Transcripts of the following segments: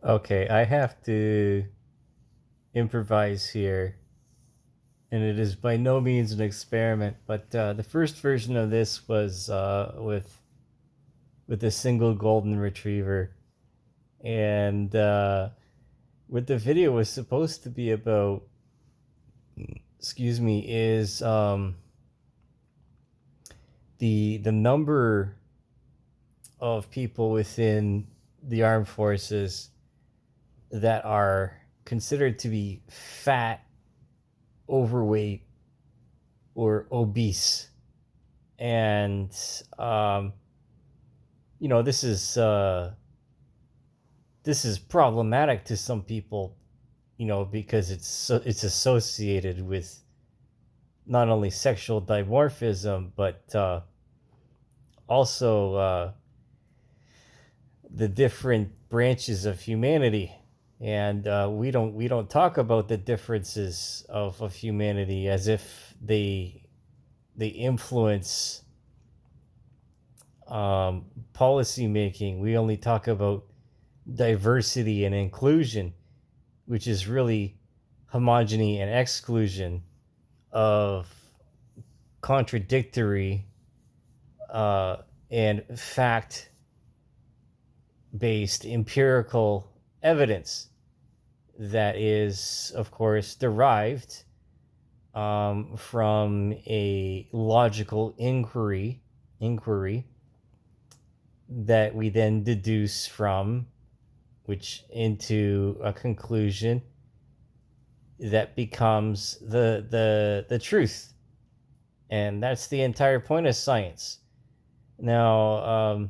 Okay, I have to improvise here, and it is by no means an experiment. But the first version of this was with a single golden retriever, and what the video was supposed to be about, excuse me, is the number of people within the armed forces that are considered to be fat, overweight, or obese. And um, this is problematic to some people, because it's associated with not only sexual dimorphism, but also the different branches of humanity. And we don't talk about the differences of humanity as if they influence policy making. We only talk about diversity and inclusion, which is really homogeny and exclusion of contradictory uh, and fact based empirical evidence that is, of course, derived from a logical inquiry that we then deduce from, which into a conclusion that becomes the truth. And that's the entire point of science. Now,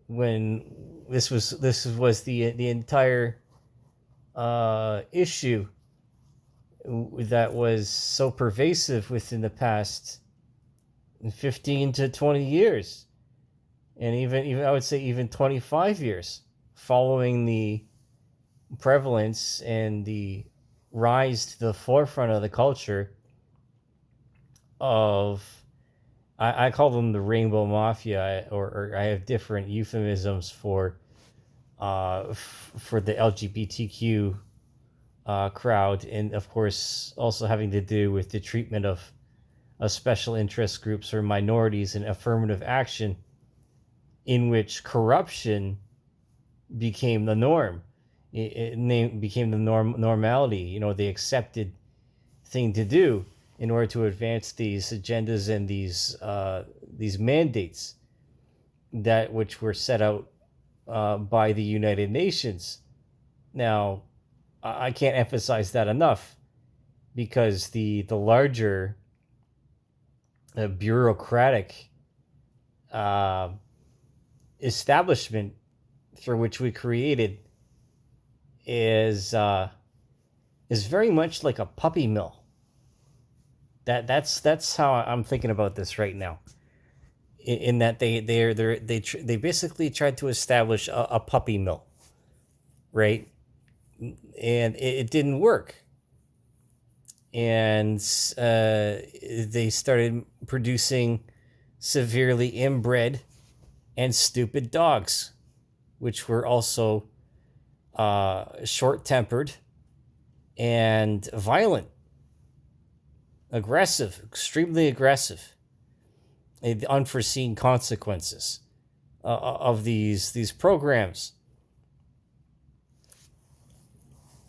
when this was the entire issue that was so pervasive within the past 15 to 20 years, and even I would say even 25 years, following the prevalence and the rise to the forefront of the culture of, I call them the rainbow mafia, or I have different euphemisms for the LGBTQ crowd, and of course also having to do with the treatment of special interest groups or minorities in affirmative action, in which corruption became the norm. It became the normality, the accepted thing to do in order to advance these agendas and these mandates that which were set out by the United Nations. Now, I can't emphasize that enough, because the larger bureaucratic uh, establishment for which we created is very much like a puppy mill. That's how I'm thinking about this right now. In that they basically tried to establish a puppy mill, right? And it didn't work. And they started producing severely inbred and stupid dogs, which were also short tempered and violent, aggressive, extremely aggressive, and the unforeseen consequences of these programs.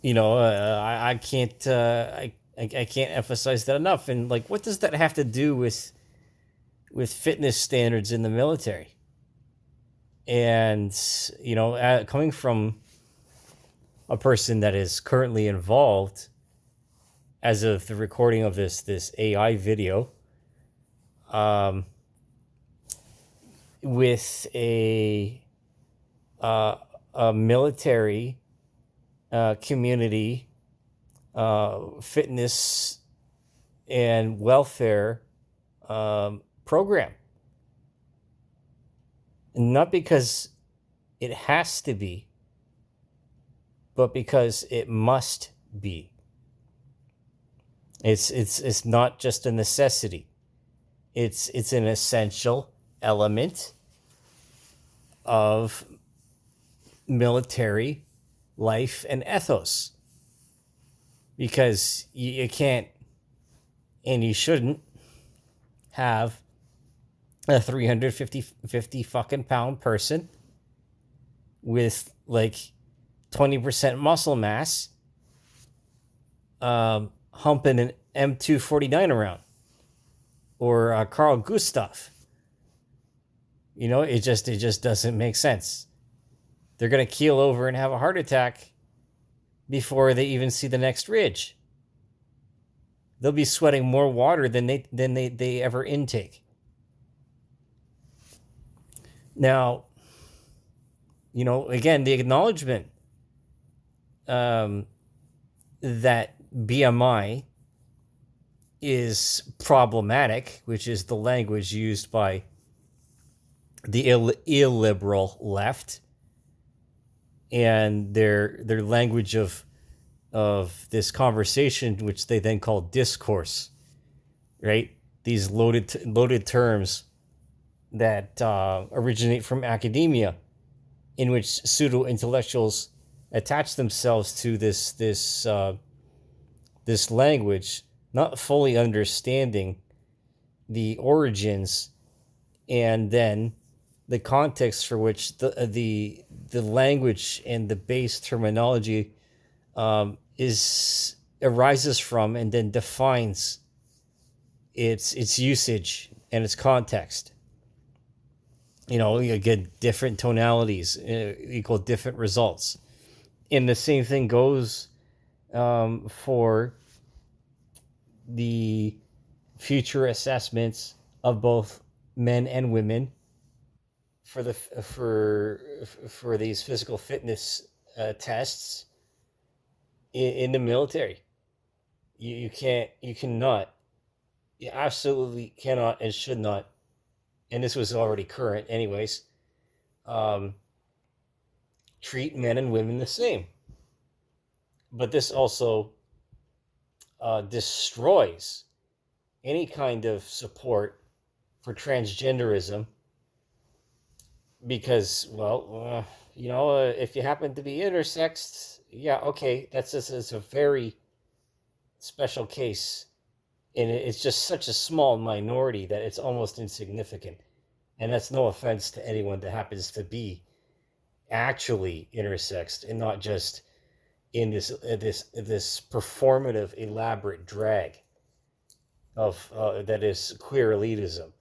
I can't I can't emphasize that enough. And like, what does that have to do with fitness standards in the military? And coming from a person that is currently involved, as of the recording of this AI video, um, with a military community fitness and welfare program. Not because it has to be, but because it must be. It's not just a necessity. It's an essential element of military life and ethos, because you can't and you shouldn't have a 350 fucking pound person with like 20% muscle mass humping an M249 around, or Carl Gustav. It just doesn't make sense. They're gonna keel over and have a heart attack before they even see the next ridge. They'll be sweating more water than they ever intake. Now, again, the acknowledgement that BMI is problematic, which is the language used by the illiberal left, and their language of this conversation, which they then call discourse, right? These loaded terms that originate from academia, in which pseudo intellectuals attach themselves to this language, not fully understanding the origins and then the context for which the language and the base terminology arises from, and then defines its usage and its context. You get different tonalities equal different results, and the same thing goes for the future assessments of both men and women for these physical fitness tests in the military. You cannot, you absolutely cannot and should not, and this was already current anyways, treat men and women the same. But this also destroys any kind of support for transgenderism, because, well, if you happen to be intersex, yeah, okay, that's a very special case, and it's just such a small minority that it's almost insignificant. And that's no offense to anyone that happens to be actually intersexed and not just in this performative, elaborate drag of that is queer elitism.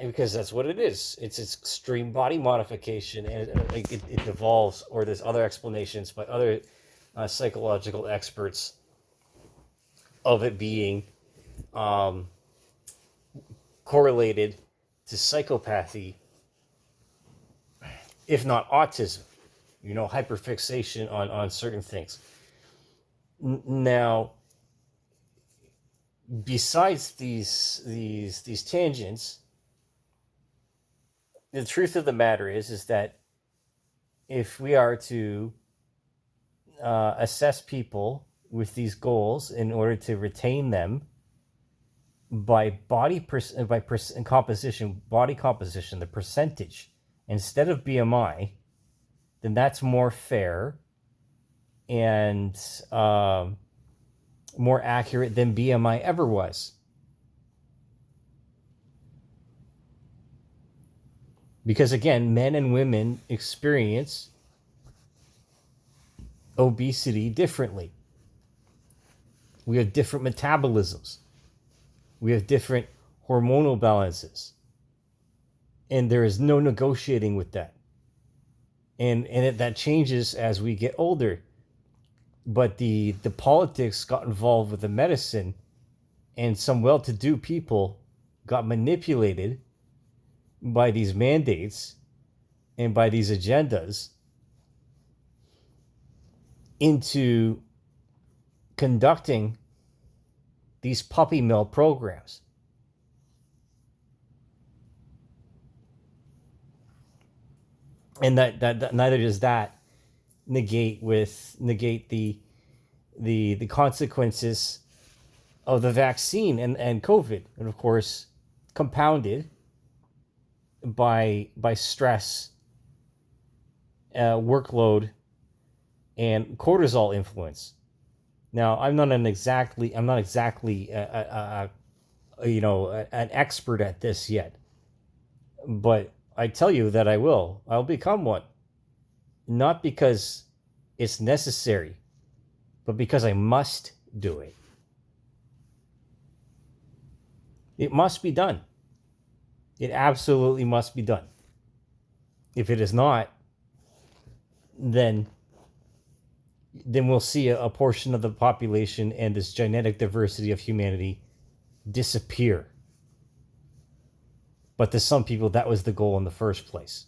Because that's what it is. It's extreme body modification, and it evolves, or there's other explanations by other psychological experts of it being correlated to psychopathy, if not autism. Hyperfixation on certain things. Now, besides these tangents, the truth of the matter is that if we are to assess people with these goals in order to retain them by body composition, the percentage instead of BMI, then that's more fair and more accurate than BMI ever was. Because again, men and women experience obesity differently. We have different metabolisms. We have different hormonal balances. And there is no negotiating with that. And that changes as we get older. But the politics got involved with the medicine, and some well-to-do people got manipulated by these mandates and by these agendas into conducting these puppy mill programs. And that neither does that negate the consequences of the vaccine and COVID, and of course compounded by stress workload and cortisol influence. Now, I'm not exactly an expert at this yet, but I tell you that I'll become one, not because it's necessary, but because I must do it. It must be done. It absolutely must be done. If it is not, then we'll see a portion of the population and this genetic diversity of humanity disappear. But to some people, that was the goal in the first place.